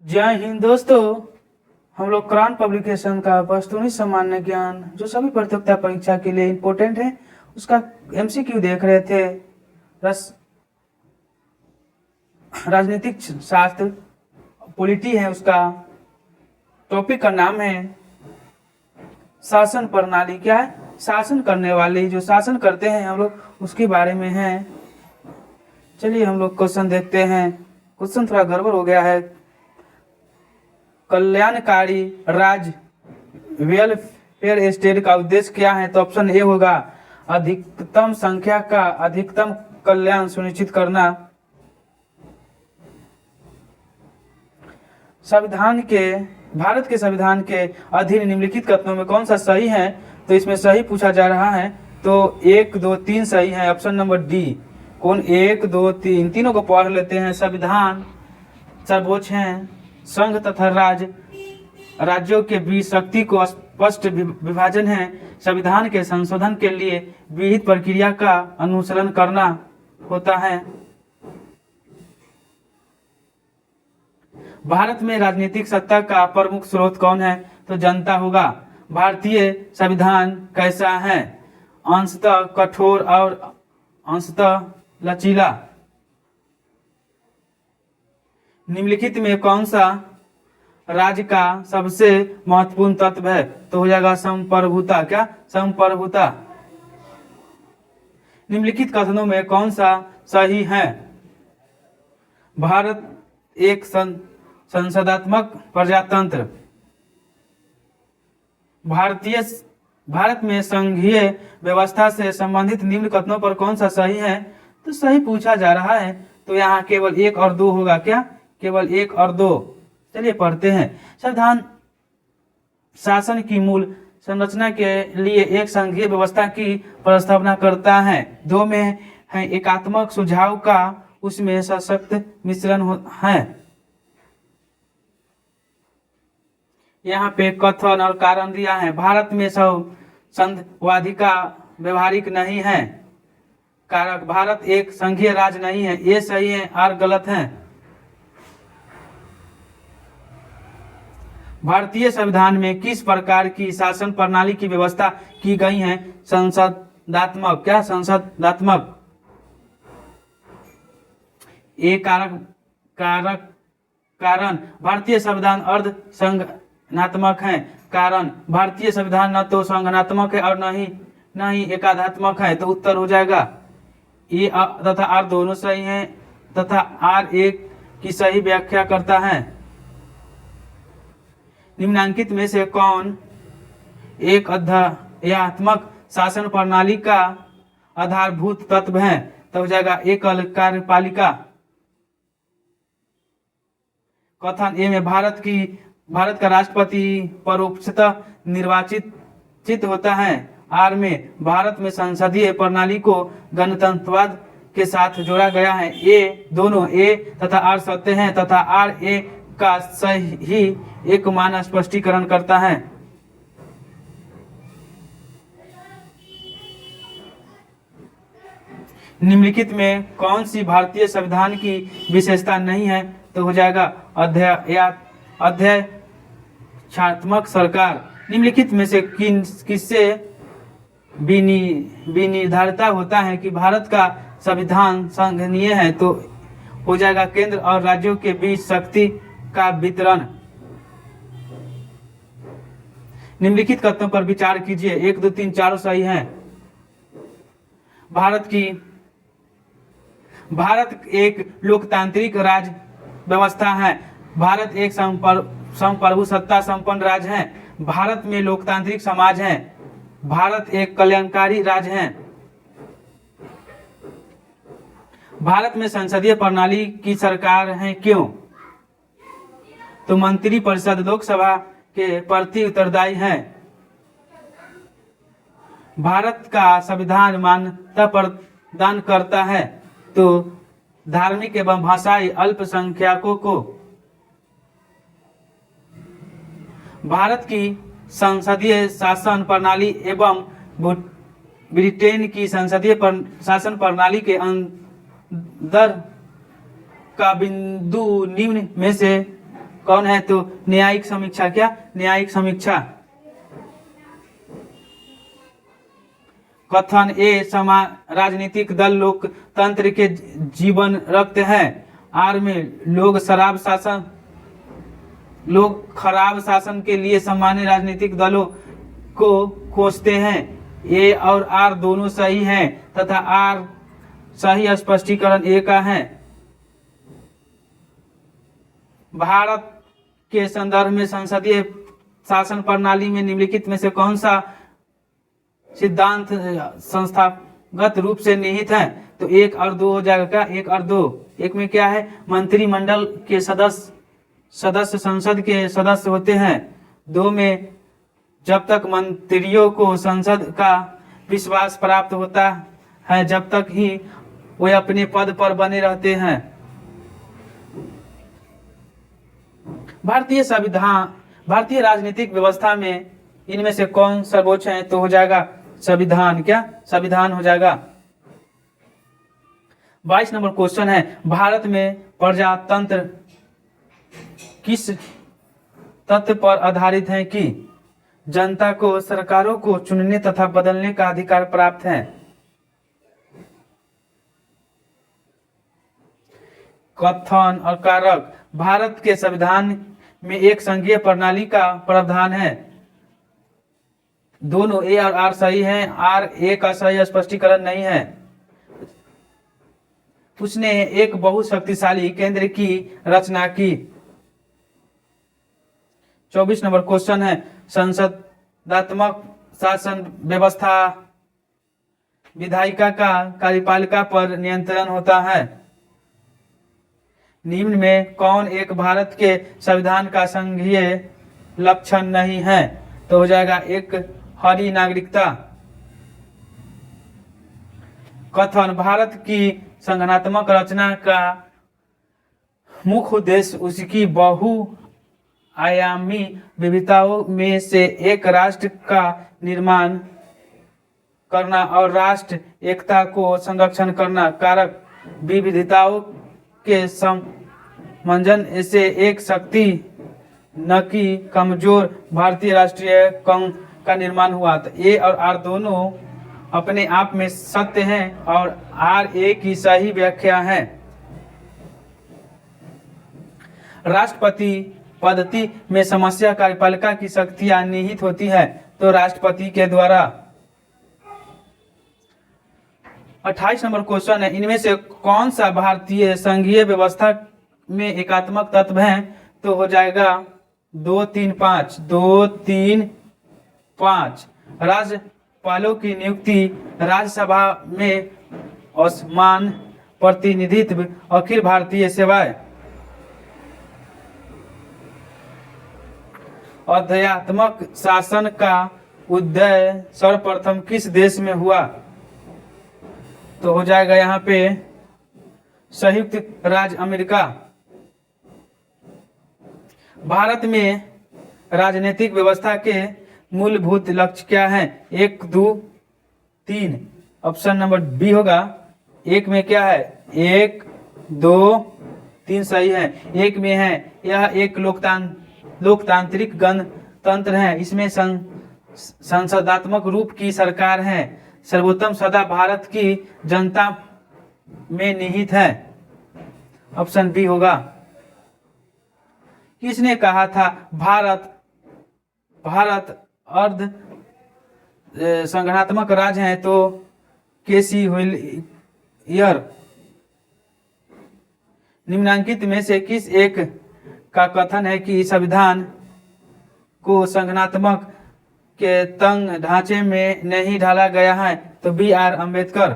जय हिंद दोस्तों। हम लोग क्रांत पब्लिकेशन का वस्तुनिष्ठ सामान्य ज्ञान जो सभी प्रतियोगिता परीक्षा के लिए इम्पोर्टेंट है उसका एमसीक्यू देख रहे थे। राजनीतिक शास्त्र पॉलिटी है, उसका टॉपिक का नाम है शासन प्रणाली। क्या है? शासन करने वाले, जो शासन करते हैं हम लोग उसके बारे में है। चलिए हम लोग क्वेश्चन देखते हैं। क्वेश्चन थोड़ा गड़बड़ हो गया है। कल्याणकारी राज्य वेलफेयर स्टेट का उद्देश्य क्या है? तो ऑप्शन ए होगा अधिकतम संख्या का अधिकतम कल्याण सुनिश्चित करना। भारत के संविधान के अधीन निम्नलिखित कथनों में कौन सा सही है? तो इसमें सही पूछा जा रहा है, तो 1, 2, 3 सही है। Option number D. कौन? 1, 2, 3 तीनों को पढ़ लेते हैं। संविधान सर्वोच्च है। संघ तथा राज्यों के बीच शक्ति को स्पष्ट विभाजन है। संविधान के संशोधन के लिए विहित प्रक्रिया का अनुसरण करना होता है। भारत में राजनीतिक सत्ता का प्रमुख स्रोत कौन है? तो जनता होगा। भारतीय संविधान कैसा है? अंशतः कठोर और अंशतः लचीला। निम्नलिखित में कौन सा राज्य का सबसे महत्वपूर्ण तत्व है? तो हो जाएगा संप्रभुता। क्या? संप्रभुता। निम्नलिखित कथनों में कौन सा सही है? भारत एक संसदात्मक प्रजातंत्र। भारत में संघीय व्यवस्था से संबंधित निम्न कथनों पर कौन सा सही है? तो सही पूछा जा रहा है, तो यहाँ केवल 1 और 2 होगा। क्या? केवल 1 और 2। चलिए पढ़ते हैं। संविधान शासन की मूल संरचना के लिए एक संघीय व्यवस्था की प्रस्तावना करता है। 2 में है एकात्मक सुझाव का, उसमें सशक्त मिश्रण है। यहाँ पे कथन और कारण दिया है। भारत में संघवाधिका व्यवहारिक नहीं है। कारक: भारत एक संघीय राज्य नहीं है। ये सही है, आर गलत है। भारतीय संविधान में किस प्रकार की शासन प्रणाली की व्यवस्था की गई है? संसदात्मक। क्या? संसदात्मक। एक कारण भारतीय संविधान अर्ध संघनात्मक है। कारण भारतीय संविधान न तो संघनात्मक है और न ही एकाधात्मक है। तो उत्तर हो जाएगा ए तथा आर दोनों सही हैं तथा आर एक की सही व्याख्या करता है। निम्नांकित में से कौन एक अध्यात्मक शासन प्रणाली का आधारभूत तत्व है? तो हो जाएगा एकल कार्यपालिका। कथन ए में भारत का राष्ट्रपति परोक्षतः निर्वाचित होता है। आर में भारत में संसदीय प्रणाली को गणतंत्रवाद के साथ जोड़ा गया है। ये दोनों ए तथा आर सत्य हैं तथा आर ए का सही एक मान स्पष्टीकरण करता है। निम्नलिखित में कौन सी भारतीय संविधान की विशेषता नहीं है? तो हो जाएगा अध्यक्षात्मक सरकार। निम्नलिखित में से किससे विनिर्धारित होता है कि भारत का संविधान संघीय है? तो हो जाएगा केंद्र और राज्यों के बीच शक्ति का वितरण। निम्नलिखित कथनों पर विचार कीजिए। 1, 2, 3 चारों सही हैं। भारत एक लोकतांत्रिक राज्य व्यवस्था है। भारत एक संप्रभु सत्ता संपन्न राज्य है। भारत में लोकतांत्रिक समाज है। भारत एक कल्याणकारी राज्य है। भारत में संसदीय प्रणाली की सरकार है। क्यों? तो मंत्री परिषद लोकसभा के प्रति उत्तरदायी है। भारत का संविधान मान्यता प्रदान करता है तो धार्मिक एवं भाषाई अल्पसंख्यकों को। भारत की संसदीय शासन प्रणाली एवं ब्रिटेन की संसदीय शासन प्रणाली के अंदर का बिंदु निम्न में से कौन है? तो न्यायिक समीक्षा। क्या? न्यायिक समीक्षा। कथन ए, राजनीतिक दल लोकतंत्र के जीवन रखते हैं। आर में, लोग खराब शासन के लिए सामान्य राजनीतिक दलों को कोसते हैं। ए और आर दोनों सही हैं तथा आर सही स्पष्टीकरण ए का है। भारत के संदर्भ में संसदीय शासन प्रणाली में निम्नलिखित में से कौन सा सिद्धांत संस्थागत रूप से निहित है? तो 1 और 2 हो जाएगा। क्या? 1 और 2। एक में क्या है? मंत्रिमंडल के सदस्य संसद के सदस्य होते हैं। 2 में, जब तक मंत्रियों को संसद का विश्वास प्राप्त होता है जब तक ही वे अपने पद पर बने रहते हैं। भारतीय राजनीतिक व्यवस्था में इनमें से कौन सर्वोच्च है? तो हो जाएगा संविधान। क्या? संविधान हो जाएगा। 22 नंबर क्वेश्चन है, भारत में प्रजातंत्र किस तथ्य पर आधारित है कि जनता को सरकारों को चुनने तथा बदलने का अधिकार प्राप्त है? कथन और कारक। भारत के संविधान में एक संघीय प्रणाली का प्रावधान है। दोनों ए और आर सही हैं। आर ए का सही स्पष्टीकरण नहीं है। उसने एक बहुत शक्तिशाली केंद्र की रचना की। 24 नंबर क्वेश्चन है, संसदात्मक शासन व्यवस्था विधायिका का कार्यपालिका पर नियंत्रण होता है। निम्न में कौन एक भारत के संविधान का संघीय लक्षण नहीं है? तो हो जाएगा 1, हरी नागरिकता। कथन, भारत की संगठनात्मक रचना का मुख्य उद्देश्य उसकी बहुआयामी विविधताओं में से एक राष्ट्र का निर्माण करना और राष्ट्र एकता को संरक्षण करना। कारक, विविधताओं के समंजन से एक शक्ति न कि कमजोर भारतीय राष्ट्रीय कांग का निर्माण हुआ। तो ए और आर दोनों अपने आप में सत्य हैं और आर ए की सही व्याख्या है। राष्ट्रपति पद्धति में समस्या कार्यपालिका की शक्तियां निहित होती है। तो राष्ट्रपति के द्वारा। 28 नंबर क्वेश्चन है, इनमें से कौन सा भारतीय संघीय व्यवस्था में एकात्मक तत्व है? तो हो जाएगा 2, 3, 5। 2, 3, 5। राज्यपालों की नियुक्ति, राज्यसभा में असमान प्रतिनिधित्व, अखिल भारतीय सेवाएं। अध्यात्मक शासन का उदय सर्वप्रथम किस देश में हुआ? तो हो जाएगा यहाँ पे संयुक्त राज्य अमेरिका। भारत में राजनीतिक व्यवस्था के मूलभूत लक्ष्य क्या हैं? 1, 2, 3। ऑप्शन नंबर बी होगा। 1 में क्या है? 1, 2, 3 सही है। 1 में है, यह एक लोकतांत्रिक गणतंत्र है। इसमें संसदात्मक रूप की सरकार है। सर्वोत्तम सदा भारत की जनता में निहित है। ऑप्शन बी होगा। किसने कहा था भारत अर्ध संगठनात्मक राज्य है? तो केसी व्हिलियर। निम्नांकित में से किस एक का कथन है कि संविधान को संगठनात्मक के तंग ढांचे में नहीं ढाला गया है? तो बी आर अम्बेडकर।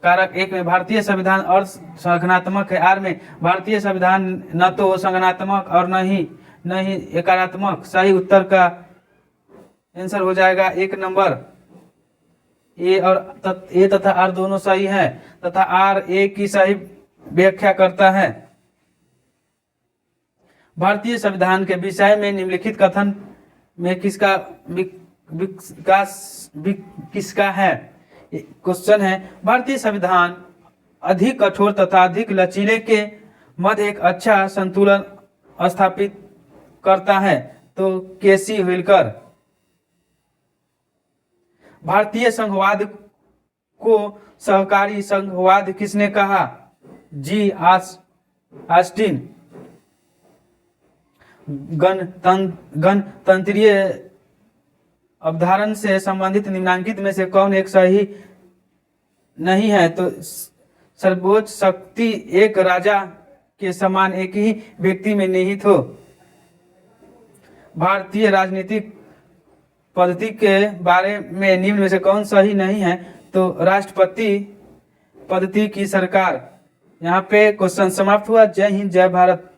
कारक 1 में भारतीय संविधान और संगठनात्मक है। आर में भारतीय संविधान न तो संगठनात्मक और न ही एकात्मक। सही उत्तर का आंसर हो जाएगा 1 नंबर। ए तथा आर दोनों सही है तथा आर ए की सही व्याख्या करता है। भारतीय संविधान के विषय में निम्नलिखित कथन में किसका है? क्वेश्चन है, भारतीय संविधान अधिक कठोर तथा अधिक लचीले के मध एक अच्छा संतुलन स्थापित करता है? तो केसी व्हिलकर। भारतीय संघवाद को सहकारी संघवाद किसने कहा? जी ऑस्टिन। गणतंत्रीय अवधारणा से संबंधित निम्नलिखित में से कौन एक सही नहीं है? तो सर्वोच्च शक्ति एक राजा के समान एक ही व्यक्ति में निहित हो। भारतीय राजनीतिक पद्धति के बारे में निम्न में से कौन सही नहीं है? तो राष्ट्रपति पद्धति की सरकार। यहाँ पे क्वेश्चन समाप्त हुआ। जय हिंद, जय भारत।